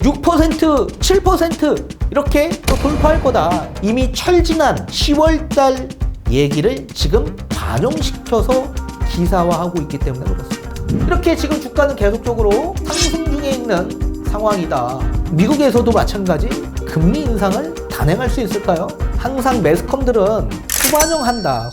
6%, 7% 이렇게 또 돌파할 거다. 이미 철지난 10월달 얘기를 지금 반영시켜서 기사화하고 있기 때문에 그렇습니다. 이렇게 지금 주가는 계속적으로 상승 중에 있는 상황이다. 미국에서도 마찬가지 금리 인상을 단행할 수 있을까요? 항상 매스컴들은 후반영한다.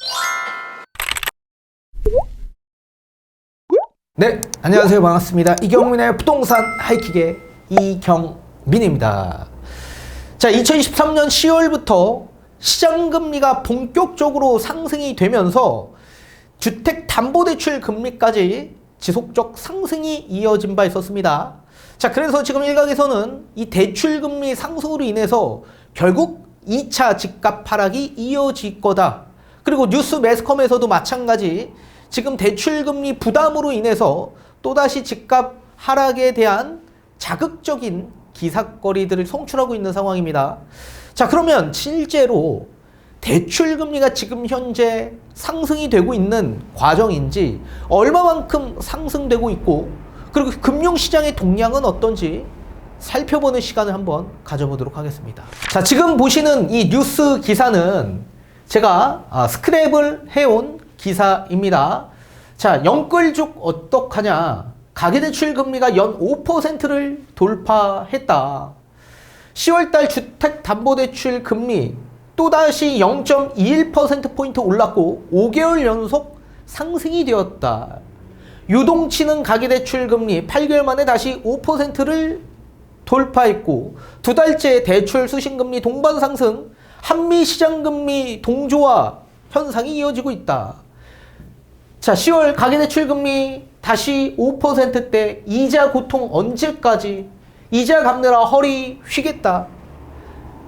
네, 안녕하세요. 반갑습니다. 이경민의 부동산 하이킥의 이경민입니다. 자, 2023년 10월부터 시장금리가 본격적으로 상승이 되면서 주택담보대출 금리까지 지속적 상승이 이어진 바 있었습니다. 자, 그래서 지금 일각에서는 이 대출금리 상승으로 인해서 결국 2차 집값 하락이 이어질 거다. 그리고 뉴스 매스컴에서도 마찬가지 지금 대출금리 부담으로 인해서 또다시 집값 하락에 대한 자극적인 기사거리들을 송출하고 있는 상황입니다. 자, 그러면 실제로 대출금리가 지금 현재 상승이 되고 있는 과정인지 얼마만큼 상승되고 있고 그리고 금융시장의 동향은 어떤지 살펴보는 시간을 한번 가져보도록 하겠습니다. 자, 지금 보시는 이 뉴스 기사는 제가 스크랩을 해온 기사입니다. 자, 영끌죽 어떡하냐. 가계대출 금리가 연 5%를 돌파했다. 10월달 주택담보대출 금리 또다시 0.21%포인트 올랐고 5개월 연속 상승이 되었다. 유동치는 가계대출 금리 8개월 만에 다시 5%를 돌파했고 두 달째 대출 수신금리 동반 상승, 한미시장금리 동조화 현상이 이어지고 있다. 자, 10월 가계대출 금리 다시 5%대 이자 고통 언제까지? 이자 갚느라 허리 휘겠다.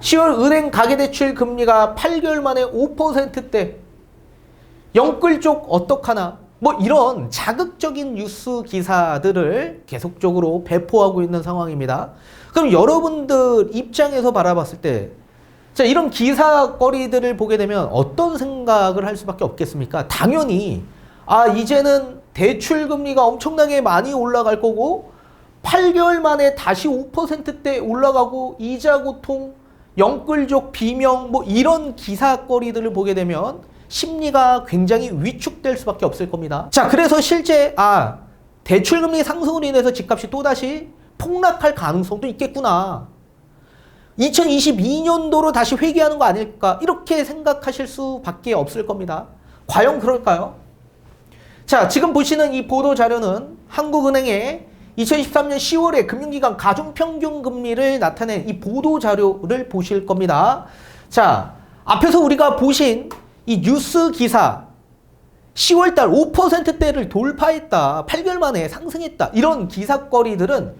10월 은행 가계대출 금리가 8개월 만에 5%대 영끌족 어떡하나? 뭐 이런 자극적인 뉴스 기사들을 계속적으로 배포하고 있는 상황입니다. 그럼 여러분들 입장에서 바라봤을 때 자, 이런 기사거리들을 보게 되면 어떤 생각을 할 수밖에 없겠습니까? 당연히 이제는 대출금리가 엄청나게 많이 올라갈 거고 8개월 만에 다시 5%대 올라가고 이자 고통, 영끌족 비명 뭐 이런 기사거리들을 보게 되면 심리가 굉장히 위축될 수밖에 없을 겁니다. 자, 그래서 실제 대출금리 상승으로 인해서 집값이 또다시 폭락할 가능성도 있겠구나. 2022년도로 다시 회귀하는 거 아닐까 이렇게 생각하실 수밖에 없을 겁니다. 과연 그럴까요? 자, 지금 보시는 이 보도 자료는 한국은행의 2023년 10월에 금융기관 가중평균 금리를 나타낸 이 보도 자료를 보실 겁니다. 자, 앞에서 우리가 보신 이 뉴스 기사 10월달 5%대를 돌파했다. 8개월 만에 상승했다. 이런 기사거리들은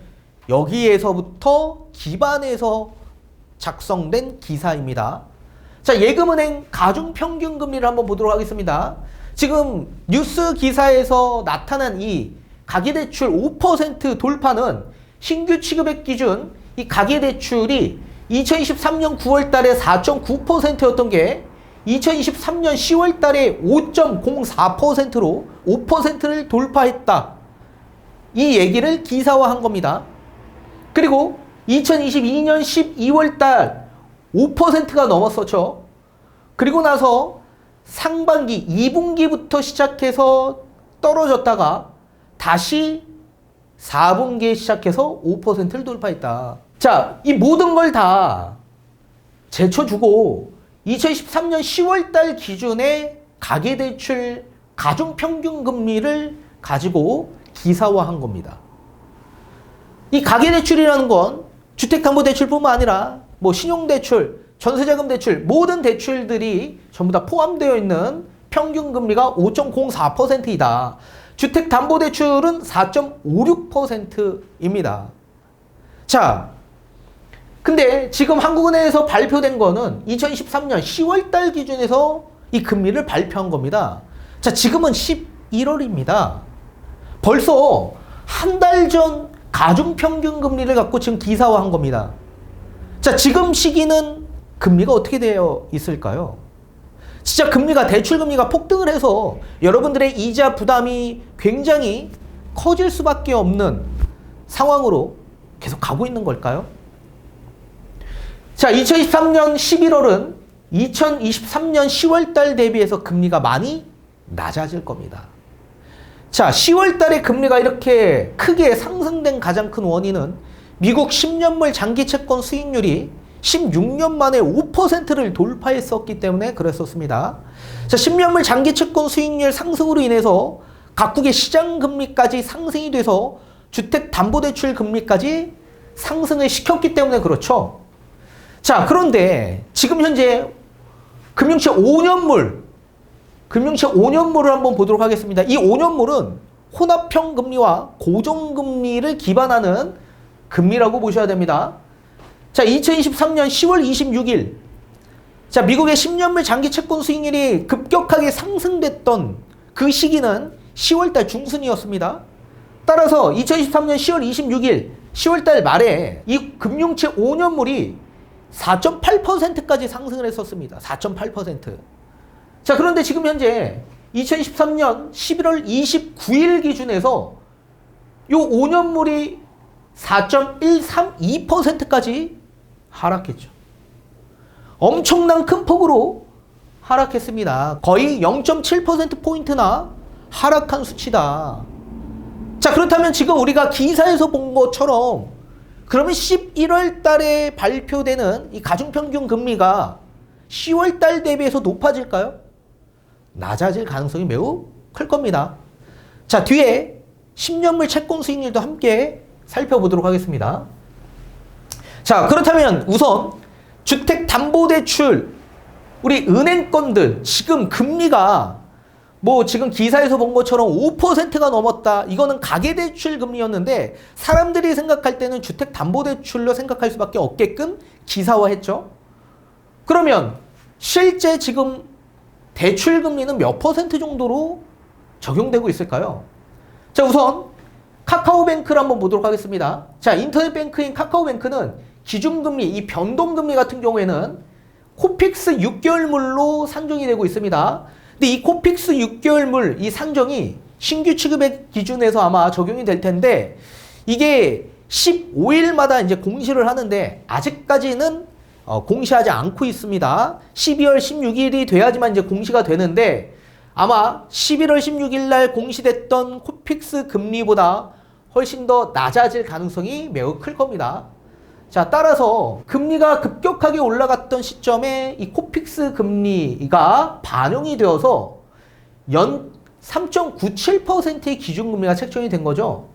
여기에서부터 기반해서 작성된 기사입니다. 자, 예금은행 가중평균 금리를 한번 보도록 하겠습니다. 지금 뉴스 기사에서 나타난 이 가계대출 5% 돌파는 신규 취급액 기준 이 가계대출이 2023년 9월 달에 4.9%였던 게 2023년 10월 달에 5.04%로 5%를 돌파했다. 이 얘기를 기사화한 겁니다. 그리고 2022년 12월 달 5%가 넘었었죠. 그리고 나서 상반기 2분기부터 시작해서 떨어졌다가 다시 4분기에 시작해서 5%를 돌파했다. 자, 이 모든 걸 다 제쳐주고 2013년 10월 달 기준의 가계대출 가중평균 금리를 가지고 기사화한 겁니다. 이 가계대출이라는 건 주택담보대출뿐만 아니라 뭐 신용대출, 전세자금대출 모든 대출들이 전부 다 포함되어 있는 평균금리가 5.04%이다. 주택담보대출은 4.56%입니다. 자, 근데 지금 한국은행에서 발표된 거는 2023년 10월달 기준에서 이 금리를 발표한 겁니다. 자, 지금은 11월입니다. 벌써 한 달 전 가중평균금리를 갖고 지금 기사화한 겁니다. 자, 지금 시기는 금리가 어떻게 되어 있을까요? 진짜 대출금리가 폭등을 해서 여러분들의 이자 부담이 굉장히 커질 수밖에 없는 상황으로 계속 가고 있는 걸까요? 자, 2023년 11월은 2023년 10월 달 대비해서 금리가 많이 낮아질 겁니다. 자, 10월 달에 금리가 이렇게 크게 상승된 가장 큰 원인은 미국 10년물 장기 채권 수익률이 16년 만에 5%를 돌파했었기 때문에 그랬었습니다. 자, 10년물 장기 채권 수익률 상승으로 인해서 각국의 시장 금리까지 상승이 돼서 주택담보대출 금리까지 상승을 시켰기 때문에 그렇죠. 자, 그런데 지금 현재 금융채 5년물을 한번 보도록 하겠습니다. 이 5년물은 혼합형 금리와 고정금리를 기반하는 금리라고 보셔야 됩니다. 자, 2023년 10월 26일. 자, 미국의 10년물 장기 채권 수익률이 급격하게 상승됐던 그 시기는 10월달 중순이었습니다. 따라서 2023년 10월 26일, 10월달 말에 이 금융채 5년물이 4.8%까지 상승을 했었습니다. 4.8%. 자, 그런데 지금 현재 2023년 11월 29일 기준에서 요 5년물이 4.132%까지 하락했죠. 엄청난 큰 폭으로 하락했습니다. 거의 0.7%포인트나 하락한 수치다. 자, 그렇다면 지금 우리가 기사에서 본 것처럼 그러면 11월 달에 발표되는 이 가중평균 금리가 10월 달 대비해서 높아질까요? 낮아질 가능성이 매우 클 겁니다. 자, 뒤에 10년물 채권 수익률도 함께 살펴보도록 하겠습니다. 자, 그렇다면 우선 주택담보대출 우리 은행권들 지금 금리가 뭐 지금 기사에서 본 것처럼 5%가 넘었다. 이거는 가계대출 금리였는데 사람들이 생각할 때는 주택담보대출로 생각할 수밖에 없게끔 기사화했죠. 그러면 실제 지금 대출 금리는 몇 퍼센트 정도로 적용되고 있을까요? 자, 우선 카카오뱅크를 한번 보도록 하겠습니다. 자, 인터넷뱅크인 카카오뱅크는 기준금리, 이 변동금리 같은 경우에는 코픽스 6개월물로 산정이 되고 있습니다. 근데 이 코픽스 6개월물, 이 산정이 신규 취급액 기준에서 아마 적용이 될 텐데 이게 15일마다 이제 공시를 하는데 아직까지는 공시하지 않고 있습니다. 12월 16일이 돼야지만 이제 공시가 되는데 아마 11월 16일 날 공시됐던 코픽스 금리보다 훨씬 더 낮아질 가능성이 매우 클 겁니다. 자, 따라서 금리가 급격하게 올라갔던 시점에 이 코픽스 금리가 반영이 되어서 연 3.97%의 기준금리가 책정이 된 거죠.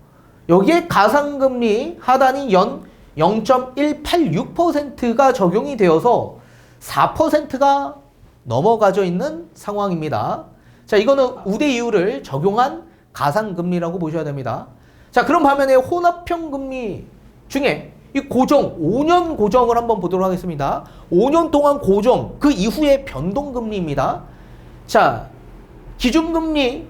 여기에 가상금리 하단이 연 0.186%가 적용이 되어서 4%가 넘어가져 있는 상황입니다. 자, 이거는 우대 이율을 적용한 가상금리라고 보셔야 됩니다. 자, 그럼 반면에 혼합형 금리 중에 이 고정, 5년 고정을 한번 보도록 하겠습니다. 5년 동안 고정, 그 이후에 변동금리입니다. 자, 기준금리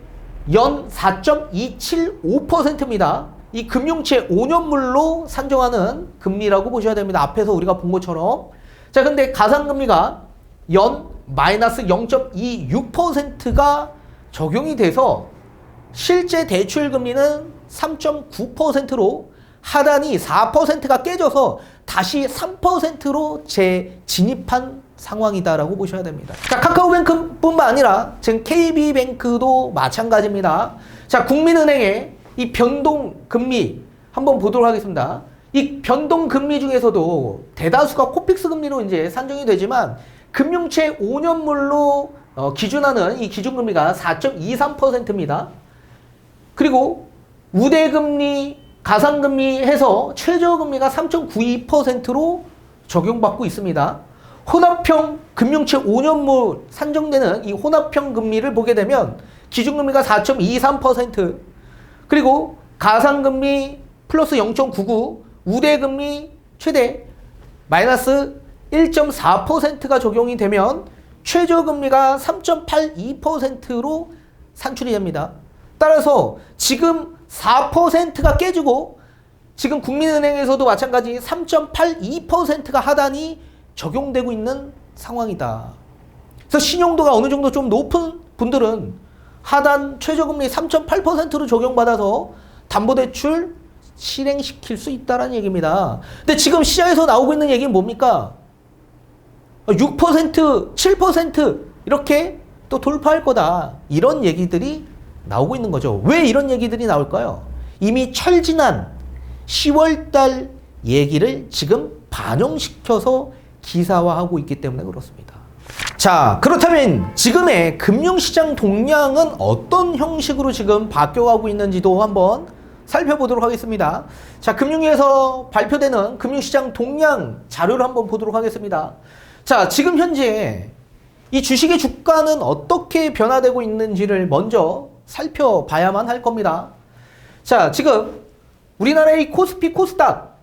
연 4.275%입니다. 이 금융채 5년물로 산정하는 금리라고 보셔야 됩니다. 앞에서 우리가 본 것처럼. 자, 근데 가상금리가 연 마이너스 0.26%가 적용이 돼서 실제 대출금리는 3.9%로 하단이 4%가 깨져서 다시 3%로 재진입한 상황이다라고 보셔야 됩니다. 자, 카카오뱅크뿐만 아니라 지금 KB뱅크도 마찬가지입니다. 자, 국민은행의 이 변동금리 한번 보도록 하겠습니다. 이 변동금리 중에서도 대다수가 코픽스 금리로 이제 산정이 되지만 금융채 5년물로 기준하는 이 기준금리가 4.23%입니다. 그리고 우대금리, 가상금리 해서 최저금리가 3.92%로 적용받고 있습니다. 혼합형 금융채 5년물 산정되는 이 혼합형 금리를 보게 되면 기준금리가 4.23%, 그리고 가상금리 플러스 0.99, 우대금리 최대 마이너스 1.4%가 적용이 되면 최저금리가 3.82%로 산출이 됩니다. 따라서 지금 4%가 깨지고 지금 국민은행에서도 마찬가지 3.82%가 하단이 적용되고 있는 상황이다. 그래서 신용도가 어느 정도 좀 높은 분들은 하단 최저금리 3.8%로 적용받아서 담보대출 실행시킬 수 있다는 얘기입니다. 근데 지금 시장에서 나오고 있는 얘기는 뭡니까? 6%, 7% 이렇게 또 돌파할 거다. 이런 얘기들이 나오고 있는 거죠. 왜 이런 얘기들이 나올까요? 이미 철지난 10월달 얘기를 지금 반영시켜서 기사화하고 있기 때문에 그렇습니다. 자, 그렇다면 지금의 금융시장 동향은 어떤 형식으로 지금 바뀌어가고 있는지도 한번 살펴보도록 하겠습니다. 자, 금융위에서 발표되는 금융시장 동향 자료를 한번 보도록 하겠습니다. 자, 지금 현재 이 주식의 주가는 어떻게 변화되고 있는지를 먼저 살펴봐야만 할 겁니다. 자, 지금 우리나라의 코스피 코스닥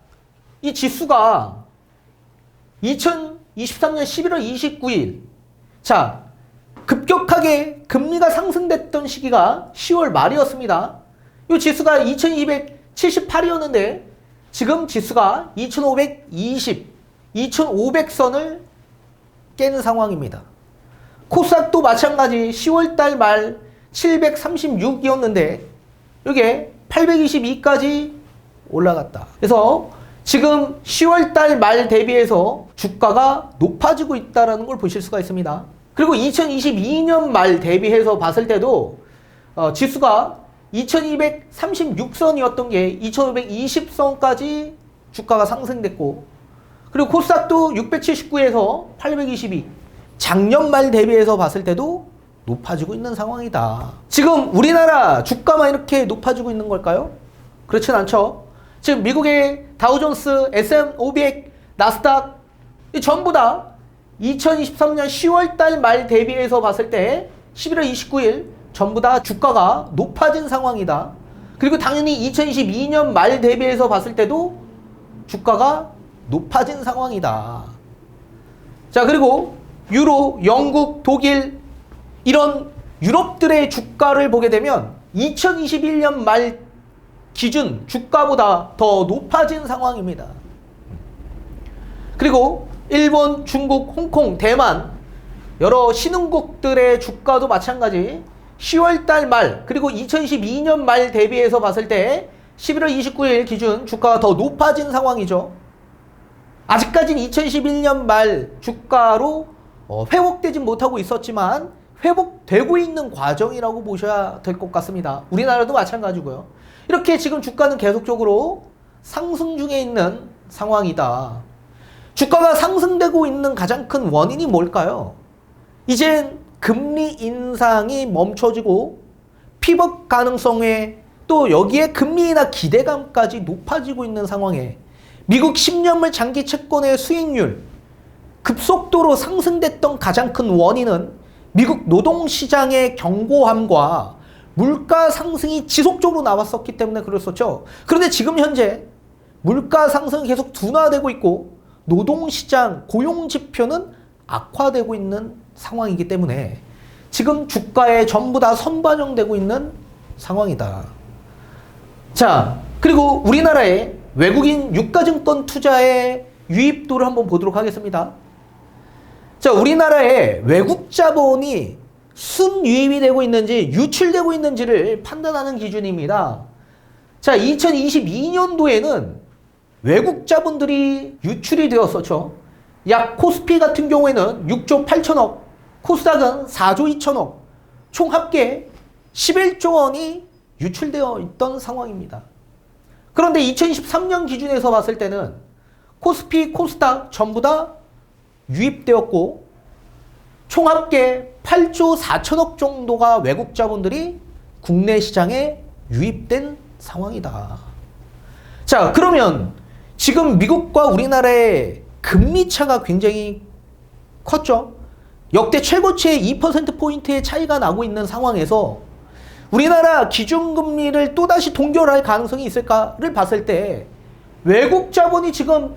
이 지수가 2023년 11월 29일 자, 급격하게 금리가 상승됐던 시기가 10월 말이었습니다. 이 지수가 2278이었는데 지금 지수가 2520, 2500선을 깨는 상황입니다. 코스닥도 마찬가지 10월달 말 736이었는데 이게 822까지 올라갔다. 그래서 지금 10월달 말 대비해서 주가가 높아지고 있다는 걸 보실 수가 있습니다. 그리고 2022년 말 대비해서 봤을 때도 지수가 2236선이었던 게 2520선까지 주가가 상승됐고 그리고 코스닥도 679에서 822 작년 말 대비해서 봤을 때도 높아지고 있는 상황이다. 지금 우리나라 주가만 이렇게 높아지고 있는 걸까요? 그렇진 않죠. 지금 미국의 다우존스, S&P500, 나스닥 전부 다 2023년 10월달 말 대비해서 봤을 때 11월 29일 전부 다 주가가 높아진 상황이다. 그리고 당연히 2022년 말 대비해서 봤을 때도 주가가 높아진 상황이다. 자, 그리고 유로, 영국, 독일 이런 유럽들의 주가를 보게 되면 2021년 말 기준 주가보다 더 높아진 상황입니다. 그리고 일본, 중국, 홍콩, 대만 여러 신흥국들의 주가도 마찬가지 10월달 말 그리고 2022년 말 대비해서 봤을 때 11월 29일 기준 주가가 더 높아진 상황이죠. 아직까지는 2011년 말 주가로 회복되진 못하고 있었지만 회복되고 있는 과정이라고 보셔야 될 것 같습니다. 우리나라도 마찬가지고요. 이렇게 지금 주가는 계속적으로 상승 중에 있는 상황이다. 주가가 상승되고 있는 가장 큰 원인이 뭘까요? 이젠 금리 인상이 멈춰지고 피벗 가능성에 또 여기에 금리 인하 기대감까지 높아지고 있는 상황에 미국 10년물 장기 채권의 수익률 급속도로 상승됐던 가장 큰 원인은 미국 노동시장의 견고함과 물가 상승이 지속적으로 나왔었기 때문에 그랬었죠. 그런데 지금 현재 물가 상승이 계속 둔화되고 있고 노동시장 고용지표는 악화되고 있는 상황이기 때문에 지금 주가에 전부 다 선반영되고 있는 상황이다. 자, 그리고 우리나라의 외국인 유가증권 투자의 유입도를 한번 보도록 하겠습니다. 자, 우리나라의 외국 자본이 순유입이 되고 있는지 유출되고 있는지를 판단하는 기준입니다. 자, 2022년도에는 외국 자본들이 유출이 되었었죠. 약 코스피 같은 경우에는 6조 8천억, 코스닥은 4조 2천억, 총 합계 11조 원이 유출되어 있던 상황입니다. 그런데 2023년 기준에서 봤을 때는 코스피, 코스닥 전부 다 유입되었고 총 합계 8조 4천억 정도가 외국 자본들이 국내 시장에 유입된 상황이다. 자, 그러면 지금 미국과 우리나라의 금리 차가 굉장히 컸죠. 역대 최고치의 2%포인트의 차이가 나고 있는 상황에서 우리나라 기준금리를 또다시 동결할 가능성이 있을까를 봤을 때 외국 자본이 지금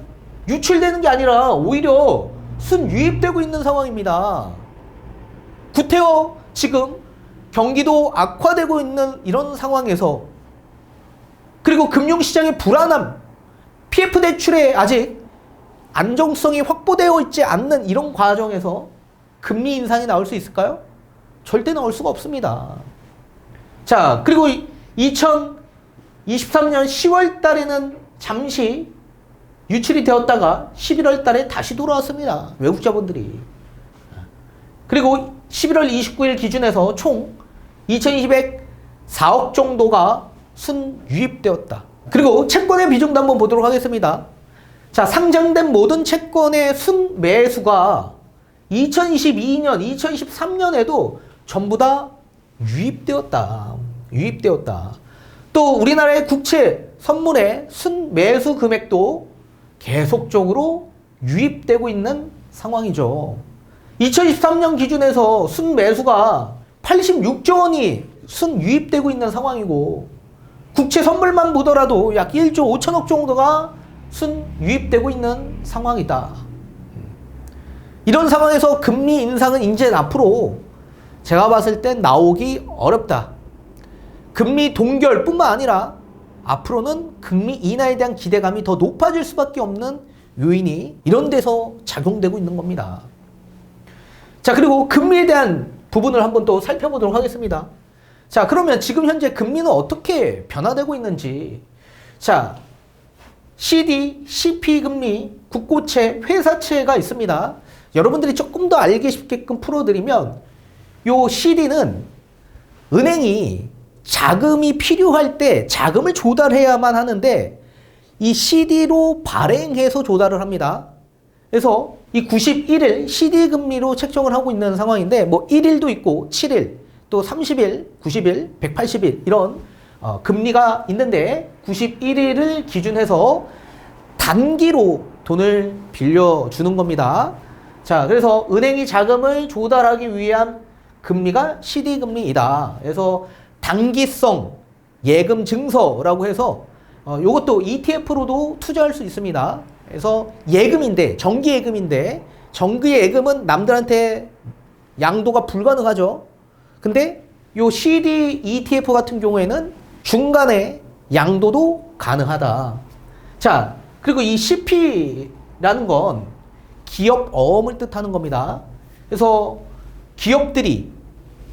유출되는 게 아니라 오히려 순유입되고 있는 상황입니다. 구태여 지금 경기도 악화되고 있는 이런 상황에서 그리고 금융시장의 불안함, PF 대출에 아직 안정성이 확보되어 있지 않는 이런 과정에서 금리 인상이 나올 수 있을까요? 절대 나올 수가 없습니다. 자, 그리고 23년 10월 달에는 잠시 유출이 되었다가 11월 달에 다시 돌아왔습니다. 외국 자본들이. 그리고 11월 29일 기준에서 총 2204억 정도가 순유입되었다. 그리고 채권의 비중도 한번 보도록 하겠습니다. 자, 상장된 모든 채권의 순매수가 2022년, 2023년에도 전부 다 유입되었다. 또 우리나라의 국채 선물의 순매수 금액도 계속적으로 유입되고 있는 상황이죠. 2023년 기준에서 순매수가 86조 원이 순유입되고 있는 상황이고, 국채 선물만 보더라도 약 1조 5천억 정도가 순유입되고 있는 상황이다. 이런 상황에서 금리 인상은 이제 앞으로 제가 봤을 땐 나오기 어렵다. 금리 동결뿐만 아니라 앞으로는 금리 인하에 대한 기대감이 더 높아질 수밖에 없는 요인이 이런 데서 작용되고 있는 겁니다. 자, 그리고 금리에 대한 부분을 한번 또 살펴보도록 하겠습니다. 자, 그러면 지금 현재 금리는 어떻게 변화되고 있는지. 자, CD, CP 금리, 국고채, 회사채가 있습니다. 여러분들이 조금 더 알기 쉽게끔 풀어드리면, 요 CD는 은행이 자금이 필요할 때 자금을 조달해야만 하는데, 이 CD로 발행해서 조달을 합니다. 그래서 이 91일 CD 금리로 책정을 하고 있는 상황인데, 뭐 1일도 있고 7일, 또 30일, 90일, 180일 이런 금리가 있는데, 91일을 기준해서 단기로 돈을 빌려주는 겁니다. 자, 그래서 은행이 자금을 조달하기 위한 금리가 CD 금리이다. 그래서 단기성 예금 증서라고 해서 요것도 ETF로도 투자할 수 있습니다. 그래서 예금인데, 정기 예금인데, 정기 예금은 남들한테 양도가 불가능하죠. 근데 요 CD ETF 같은 경우에는 중간에 양도도 가능하다. 자, 그리고 이 CP라는 건 기업 어음을 뜻하는 겁니다. 그래서 기업들이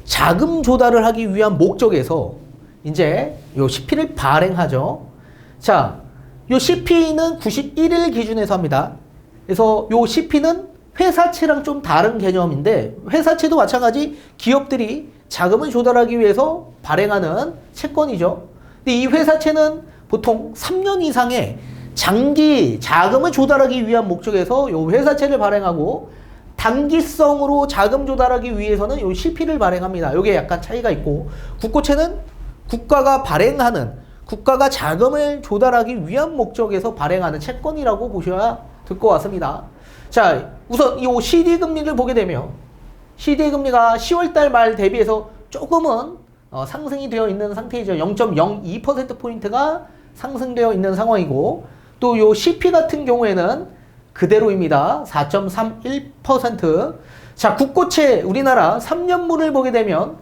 자금 조달을 하기 위한 목적에서 이제 요 CP를 발행하죠. 자, 요 CP는 91일 기준에서 합니다. 그래서 요 CP는 회사채랑 좀 다른 개념인데, 회사채도 마찬가지 기업들이 자금을 조달하기 위해서 발행하는 채권이죠. 근데 이 회사채는 보통 3년 이상의 장기 자금을 조달하기 위한 목적에서 요 회사채를 발행하고, 단기성으로 자금 조달하기 위해서는 요 CP를 발행합니다. 요게 약간 차이가 있고, 국고채는 국가가 자금을 조달하기 위한 목적에서 발행하는 채권이라고 보셔야 될 것 같습니다. 자, 우선 이 CD 금리를 보게 되면, CD 금리가 10월달 말 대비해서 조금은 상승이 되어 있는 상태이죠. 0.02%포인트가 상승되어 있는 상황이고, 또 요 CP 같은 경우에는 그대로입니다. 4.31%. 자, 국고채 우리나라 3년물을 보게 되면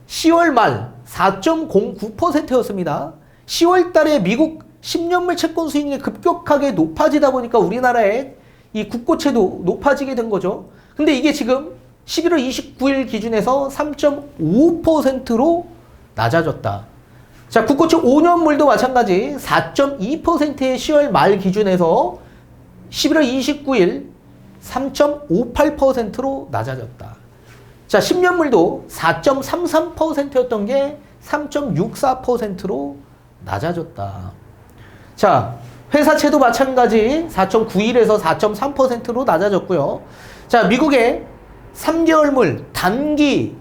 10월 말 4.09%였습니다. 10월 달에 미국 10년물 채권 수익률이 급격하게 높아지다 보니까 우리나라의 이 국고채도 높아지게 된 거죠. 근데 이게 지금 11월 29일 기준에서 3.5%로 낮아졌다. 자, 국고채 5년물도 마찬가지 4.2%의 10월 말 기준에서 11월 29일 3.58%로 낮아졌다. 자, 10년물도 4.33%였던 게 3.64%로 낮아졌다. 자, 회사채도 마찬가지 4.91에서 4.3%로 낮아졌고요. 자, 미국의 3개월물 단기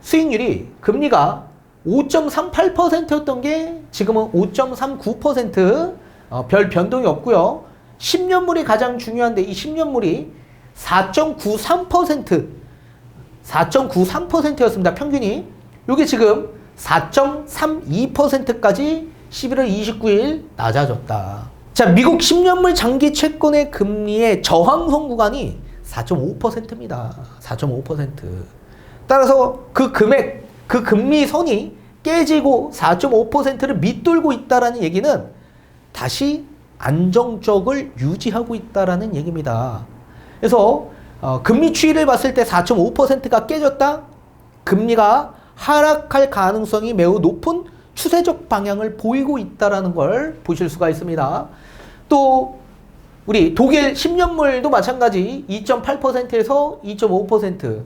수익률이 금리가 5.38%였던 게 지금은 5.39%, 별 변동이 없고요. 10년물이 가장 중요한데, 이 10년물이 4.93%였습니다. 평균이. 요게 지금 4.32%까지 11월 29일 낮아졌다. 자, 미국 10년물 장기 채권의 금리의 저항선 구간이 4.5%입니다. 4.5%. 따라서 그 금리 선이 깨지고 4.5%를 밑돌고 있다라는 얘기는 다시 안정적을 유지하고 있다라는 얘기입니다. 그래서 금리 추이를 봤을 때 4.5%가 깨졌다? 금리가 하락할 가능성이 매우 높은 추세적 방향을 보이고 있다는 걸 보실 수가 있습니다. 또 우리 독일 10년물도 마찬가지 2.8%에서 2.5%,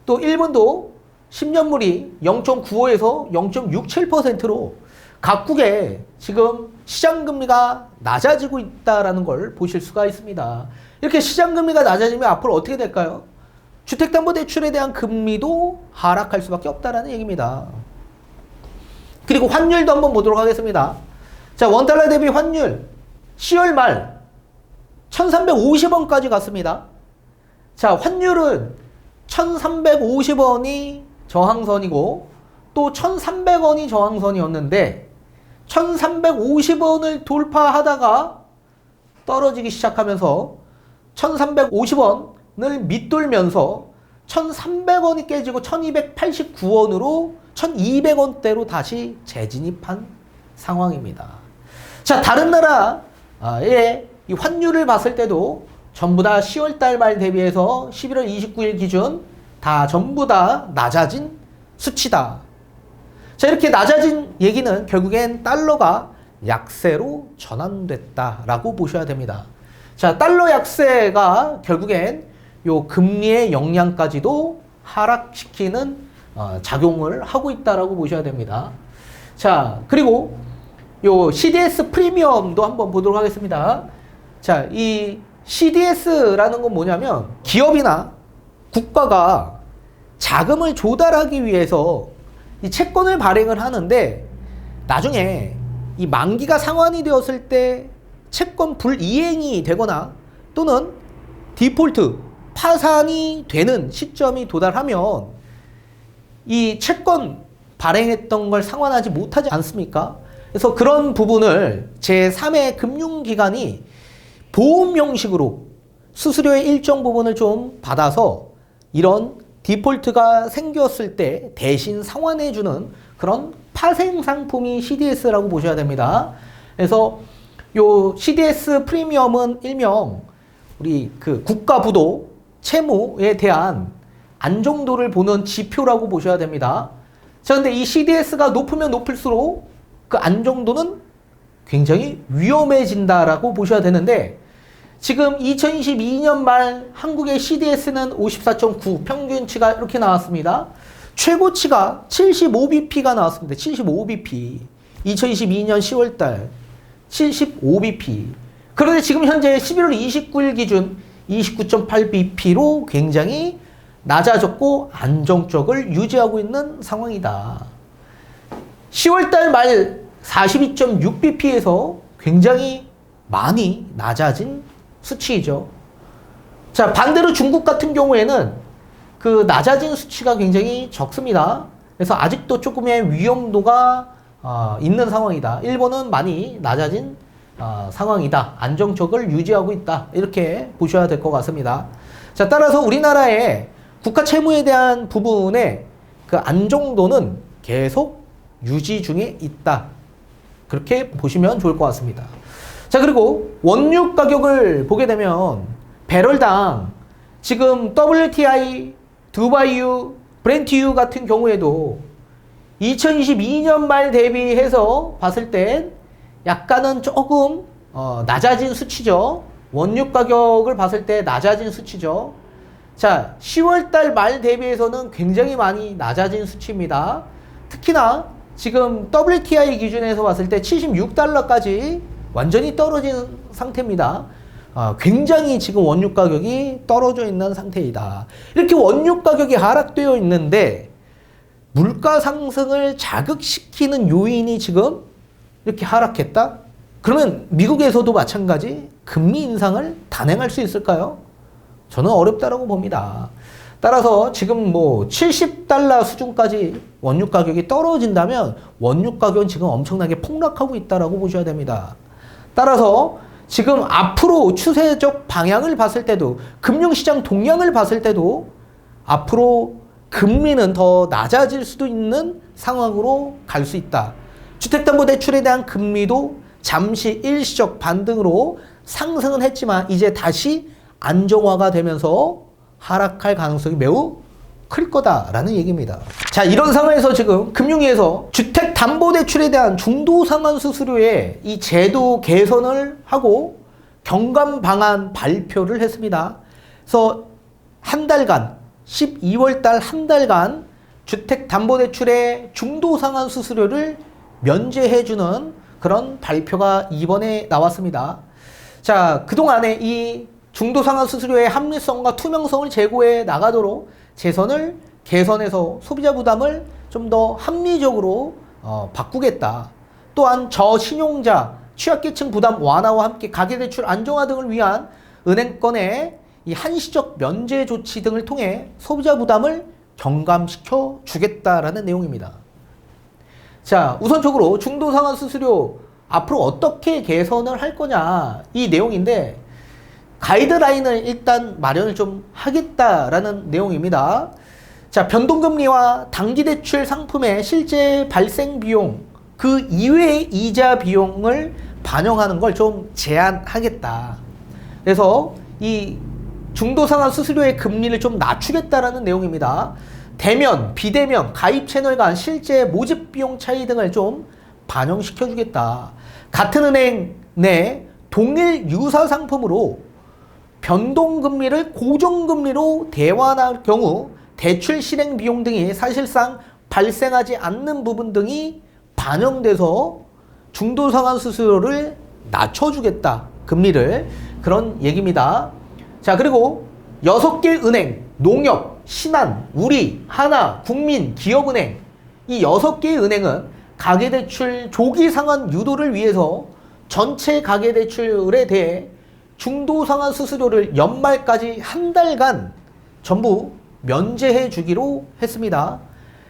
또 일본도 10년물이 0.95에서 0.67%로 각국에 지금 시장금리가 낮아지고 있다는 걸 보실 수가 있습니다. 이렇게 시장금리가 낮아지면 앞으로 어떻게 될까요? 주택담보대출에 대한 금리도 하락할 수밖에 없다는 얘기입니다. 그리고 환율도 한번 보도록 하겠습니다. 자, 원달러 대비 환율 10월 말 1350원까지 갔습니다. 자, 환율은 1350원이 저항선이고 또 1300원이 저항선이었는데 1350원을 돌파하다가 떨어지기 시작하면서 1350원을 밑돌면서 1300원이 깨지고 1289원으로 1200원대로 다시 재진입한 상황입니다. 자, 다른 나라의 이 환율을 봤을 때도 전부 다 10월달 말 대비해서 11월 29일 기준 다 전부 다 낮아진 수치다. 자, 이렇게 낮아진 얘기는 결국엔 달러가 약세로 전환됐다라고 보셔야 됩니다. 자, 달러 약세가 결국엔 요 금리의 영향까지도 하락시키는 작용을 하고 있다라고 보셔야 됩니다. 자, 그리고 요 CDS 프리미엄도 한번 보도록 하겠습니다. 자, 이 CDS라는 건 뭐냐면 기업이나 국가가 자금을 조달하기 위해서 이 채권을 발행을 하는데 나중에 이 만기가 상환이 되었을 때 채권 불이행이 되거나 또는 디폴트, 파산이 되는 시점이 도달하면 이 채권 발행했던 걸 상환하지 못하지 않습니까? 그래서 그런 부분을 제3의 금융기관이 보험 형식으로 수수료의 일정 부분을 좀 받아서 이런 디폴트가 생겼을 때 대신 상환해주는 그런 파생 상품이 CDS라고 보셔야 됩니다. 그래서 요 CDS 프리미엄은 일명 우리 그 국가 부도 채무에 대한 안정도를 보는 지표라고 보셔야 됩니다. 자, 근데 이 CDS가 높으면 높을수록 그 안정도는 굉장히 위험해진다라고 보셔야 되는데 지금 2022년 말 한국의 CDS는 54.9 평균치가 이렇게 나왔습니다. 최고치가 75bp가 나왔습니다. 75bp. 2022년 10월달 75bp. 그런데 지금 현재 11월 29일 기준 29.8bp로 굉장히 낮아졌고 안정적을 유지하고 있는 상황이다. 10월달 말 42.6bp에서 굉장히 많이 낮아진 수치이죠. 자, 반대로 중국 같은 경우에는 그 낮아진 수치가 굉장히 적습니다. 그래서 아직도 조금의 위험도가 있는 상황이다. 일본은 많이 낮아진 상황이다. 안정적을 유지하고 있다. 이렇게 보셔야 될 것 같습니다. 자, 따라서 우리나라의 국가 채무에 대한 부분의 그 안정도는 계속 유지 중에 있다. 그렇게 보시면 좋을 것 같습니다. 자, 그리고 원유 가격을 보게 되면 배럴당 지금 WTI, 두바이유, 브렌트유 같은 경우에도 2022년 말 대비해서 봤을 땐 약간은 조금 낮아진 수치죠. 원유 가격을 봤을 때 낮아진 수치죠. 자, 10월달 말 대비해서는 굉장히 많이 낮아진 수치입니다. 특히나 지금 WTI 기준에서 봤을 때 76달러까지 완전히 떨어진 상태입니다. 굉장히 지금 원유 가격이 떨어져 있는 상태이다. 이렇게 원유 가격이 하락되어 있는데 물가 상승을 자극시키는 요인이 지금 이렇게 하락했다? 그러면 미국에서도 마찬가지 금리 인상을 단행할 수 있을까요? 저는 어렵다라고 봅니다. 따라서 지금 뭐 70달러 수준까지 원유 가격이 떨어진다면 원유 가격은 지금 엄청나게 폭락하고 있다라고 보셔야 됩니다. 따라서 지금 앞으로 추세적 방향을 봤을 때도 금융시장 동향을 봤을 때도 앞으로 금리는 더 낮아질 수도 있는 상황으로 갈 수 있다. 주택담보대출에 대한 금리도 잠시 일시적 반등으로 상승은 했지만 이제 다시 안정화가 되면서 하락할 가능성이 매우 클 거다라는 얘기입니다. 자, 이런 상황에서 지금 금융위에서 주택 주택담보대출에 대한 중도상환 수수료의 이 제도 개선을 하고 경감 방안 발표를 했습니다. 그래서 한 달간 12월 달 한 달간 주택담보대출의 중도상환 수수료를 면제해주는 그런 발표가 이번에 나왔습니다. 자, 그동안에 이 중도상환 수수료의 합리성과 투명성을 제고해 나가도록 개선을 개선해서 소비자 부담을 좀 더 합리적으로 바꾸겠다. 또한 저신용자, 취약계층 부담 완화와 함께 가계대출 안정화 등을 위한 은행권의 이 한시적 면제 조치 등을 통해 소비자 부담을 경감시켜 주겠다라는 내용입니다. 자, 우선적으로 중도상환 수수료 앞으로 어떻게 개선을 할 거냐 이 내용인데 가이드라인을 일단 마련을 좀 하겠다라는 내용입니다. 자, 변동금리와 단기대출 상품의 실제 발생 비용 그 이외의 이자 비용을 반영하는 걸 좀 제한하겠다. 그래서 이 중도상환 수수료의 금리를 좀 낮추겠다라는 내용입니다. 대면, 비대면, 가입 채널 간 실제 모집 비용 차이 등을 좀 반영시켜 주겠다. 같은 은행 내 동일 유사 상품으로 변동금리를 고정금리로 대환할 경우 대출 실행 비용 등이 사실상 발생하지 않는 부분 등이 반영돼서 중도상환 수수료를 낮춰주겠다. 금리를. 그런 얘기입니다. 자, 그리고 6개 은행, 농협, 신한, 우리, 하나, 국민, 기업은행 이 6개의 은행은 가계대출 조기 상환 유도를 위해서 전체 가계대출에 대해 중도상환 수수료를 연말까지 한 달간 전부 면제해 주기로 했습니다.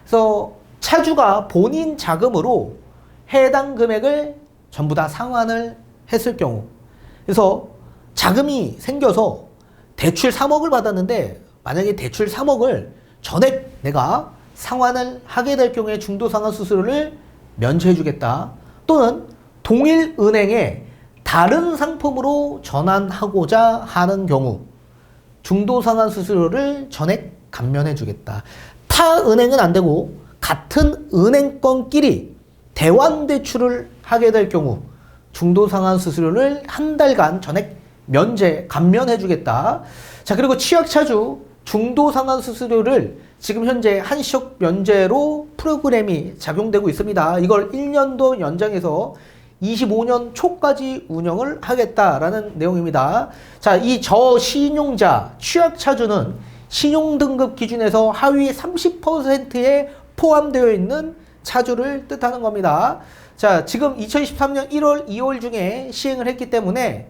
그래서 차주가 본인 자금으로 해당 금액을 전부 다 상환을 했을 경우, 그래서 자금이 생겨서 대출 3억을 받았는데 만약에 대출 3억을 전액 내가 상환을 하게 될 경우에 중도상환 수수료를 면제해 주겠다. 또는 동일 은행에 다른 상품으로 전환하고자 하는 경우 중도상환 수수료를 전액 감면해 주겠다. 타 은행은 안 되고 같은 은행권끼리 대환대출을 하게 될 경우 중도상환 수수료를 한 달간 전액 면제, 감면해 주겠다. 자, 그리고 취약차주 중도상환 수수료를 지금 현재 한시적 면제로 프로그램이 작용되고 있습니다. 이걸 1년도 연장해서 25년 초까지 운영을 하겠다라는 내용입니다. 자, 이 저신용자 취약차주는 신용등급 기준에서 하위 30%에 포함되어 있는 차주를 뜻하는 겁니다. 자, 지금 2023년 1월, 2월 중에 시행을 했기 때문에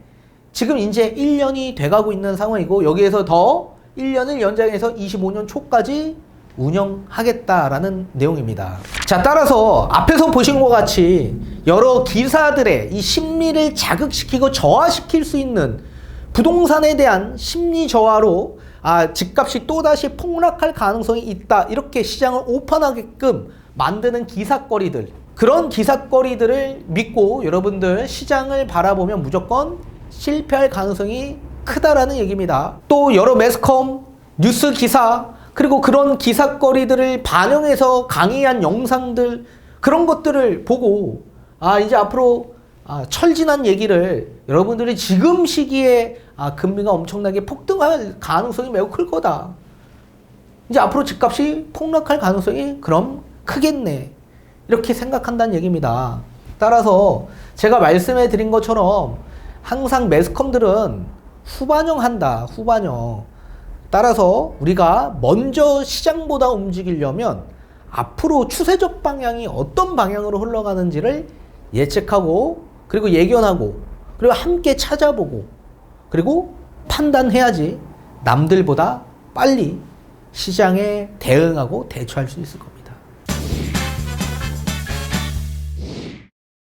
지금 이제 1년이 돼가고 있는 상황이고 여기에서 더 1년을 연장해서 25년 초까지 운영하겠다라는 내용입니다. 자, 따라서 앞에서 보신 것 같이 여러 기사들의 이 심리를 자극시키고 저하시킬 수 있는 부동산에 대한 심리 저하로 집값이 또다시 폭락할 가능성이 있다. 이렇게 시장을 오판하게끔 만드는 기사거리들. 그런 기사거리들을 믿고 여러분들 시장을 바라보면 무조건 실패할 가능성이 크다라는 얘기입니다. 또 여러 매스컴, 뉴스 기사, 그리고 그런 기사거리들을 반영해서 강의한 영상들, 그런 것들을 보고 이제 앞으로 철진한 얘기를 여러분들이 지금 시기에 금리가 엄청나게 폭등할 가능성이 매우 클 거다. 이제 앞으로 집값이 폭락할 가능성이 그럼 크겠네. 이렇게 생각한다는 얘기입니다. 따라서 제가 말씀해 드린 것처럼 항상 매스컴들은 후반영 한다. 후반영. 따라서 우리가 먼저 시장보다 움직이려면 앞으로 추세적 방향이 어떤 방향으로 흘러가는지를 예측하고 그리고 예견하고 그리고 함께 찾아보고 그리고 판단해야지 남들보다 빨리 시장에 대응하고 대처할 수 있을 겁니다.